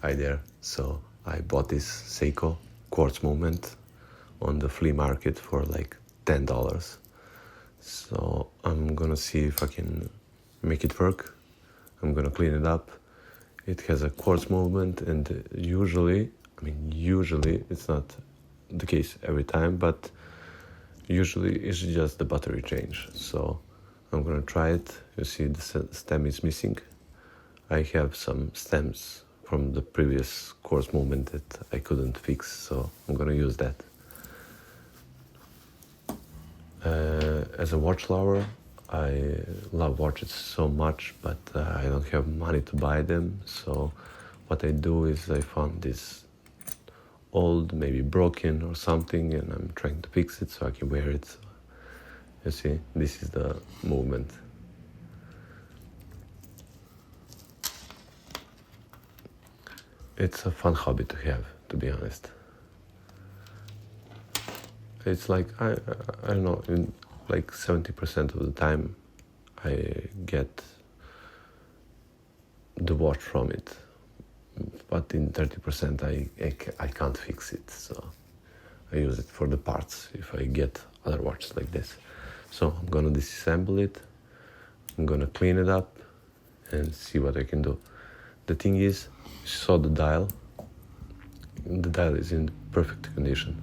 idea. So I bought this Seiko quartz movement on the flea market for like $10. So I'm gonna see if I can make it work. I'm gonna clean it up. It has a quartz movement, and usually it's not the case every time, but usually it's just the battery change. So I'm gonna try it. You see the stem is missing. I have some stems from the previous quartz movement that I couldn't fix, so I'm gonna use that. As a watch lover, I love watches so much, but I don't have money to buy them. So what I do is I found this old, maybe broken or something, and I'm trying to fix it so I can wear it. You see, this is the movement. It's a fun hobby to have, to be honest. It's like, I don't know, in like 70% of the time I get the watch from it, but in 30% I can't fix it, so I use it for the parts if I get other watches like this. So I'm gonna disassemble it, I'm gonna clean it up and see what I can do. The thing is, you saw the dial is in perfect condition.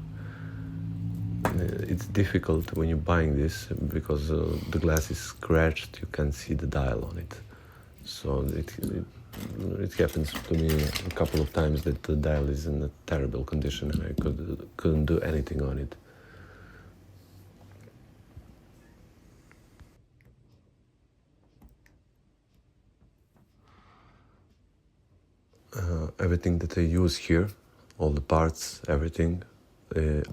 It's difficult when you're buying this because the glass is scratched, you can't see the dial on it. So it happens to me a couple of times that the dial is in a terrible condition and I couldn't do anything on it. Everything that I use here, all the parts, everything,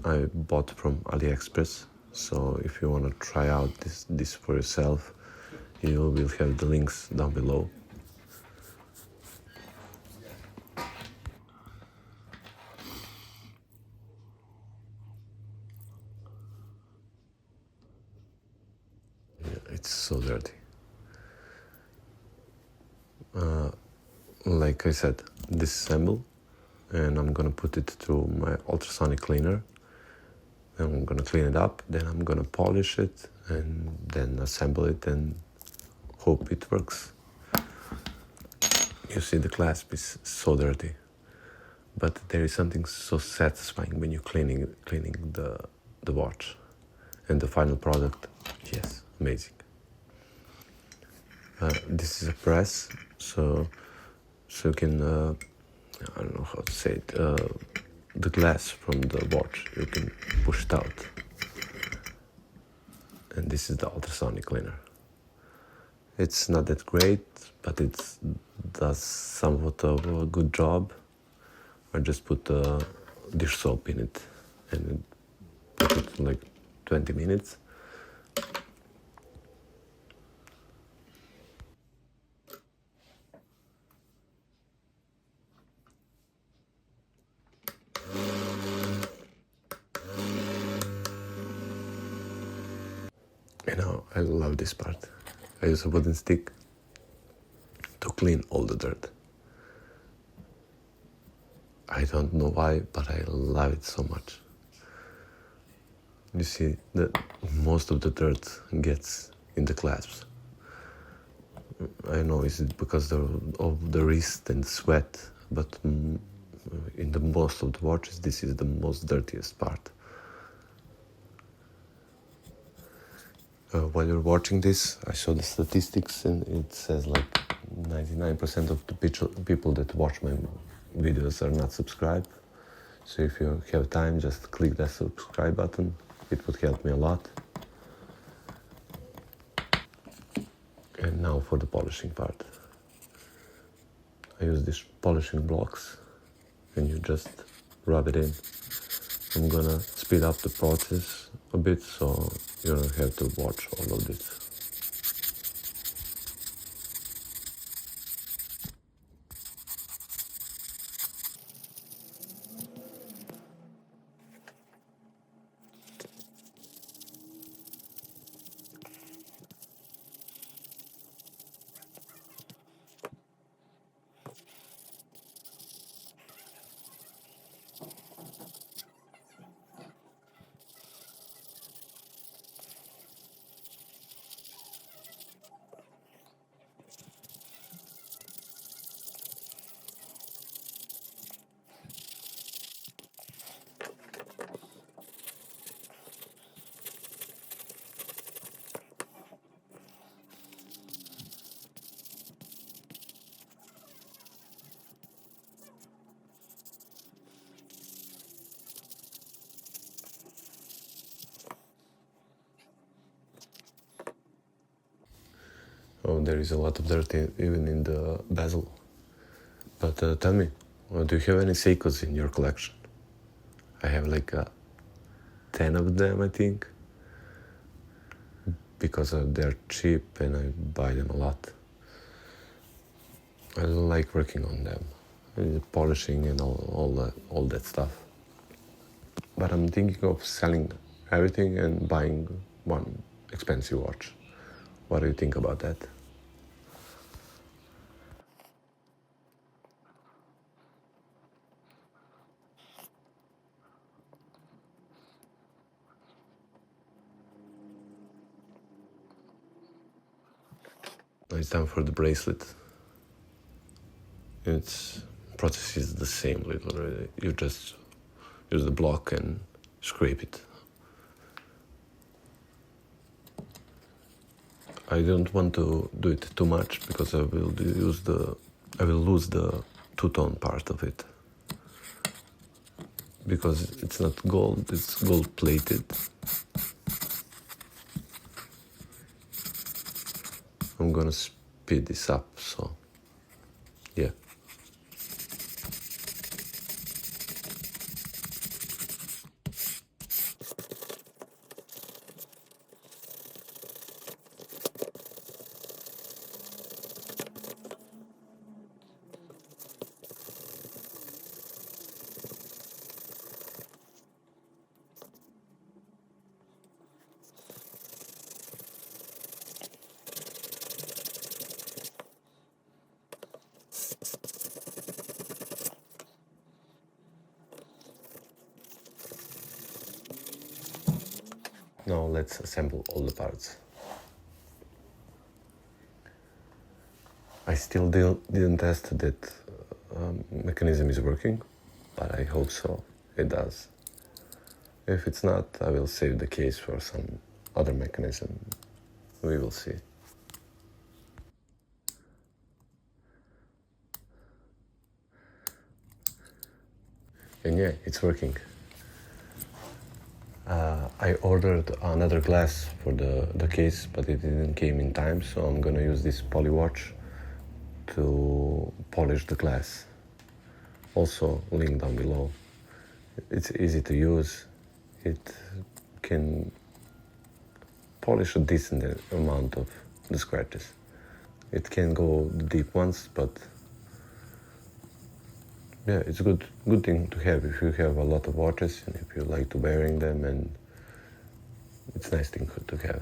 I bought from AliExpress. So if you want to try out this for yourself, you will have the links down below. It's so dirty. Like I said, disassemble, and I'm gonna put it through my ultrasonic cleaner. Then I'm gonna clean it up, then I'm gonna polish it, and then assemble it and hope it works. You see, the clasp is so dirty, but there is something so satisfying when you're cleaning the watch. And the final product, yes, amazing. This is a press, so you can, I don't know how to say it, the glass from the watch, you can push it out. And this is the ultrasonic cleaner. It's not that great, but it does somewhat of a good job. I just put dish soap in it and put it for like 20 minutes. You know, I love this part. I use a wooden stick to clean all the dirt. I don't know why, but I love it so much. You see, most of the dirt gets in the clasps. I know it's because of the wrist and sweat, but in the most of the watches, this is the most dirtiest part. While you're watching this, I saw the statistics, and it says like 99% of the people that watch my videos are not subscribed. So if you have time, just click that subscribe button. It would help me a lot. And now for the polishing part. I use these polishing blocks, and you just rub it in. I'm gonna speed up the process a bit so you don't have to watch all of this. Oh, there is a lot of dirt even in the bezel. But tell me, do you have any Seikos in your collection? I have like 10 of them, I think, because they're cheap and I buy them a lot. I like working on them, polishing and all that stuff. But I'm thinking of selling everything and buying one expensive watch. What do you think about that? Now it's time for the bracelet. Its process is the same, literally. You just use the block and scrape it. I don't want to do it too much because I will lose the two-tone part of it. Because it's not gold, it's gold plated. I'm gonna speed this up, so yeah. Now let's assemble all the parts. I still didn't test that mechanism is working, but I hope so. It does. If it's not, I will save the case for some other mechanism. We will see. And yeah, it's working. I ordered another glass for the case, but it didn't came in time, so I'm gonna use this poly watch to polish the glass. Also, link down below. It's easy to use. It can polish a decent amount of the scratches. It can go deep ones, but yeah, it's a good thing to have if you have a lot of watches and if you like to wearing them, and it's a nice thing to have.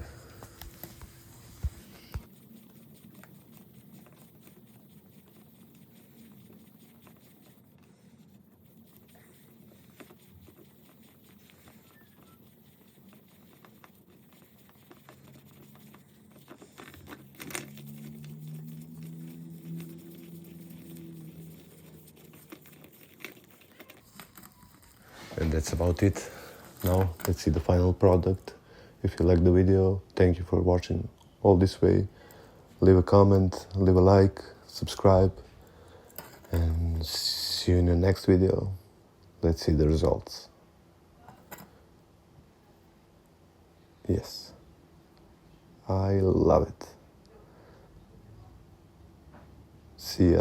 And that's about it. Now let's see the final product. If you like the video, thank you for watching all this way. Leave a comment, leave a like, subscribe, and see you in the next video. Let's see the results. Yes, I love it. See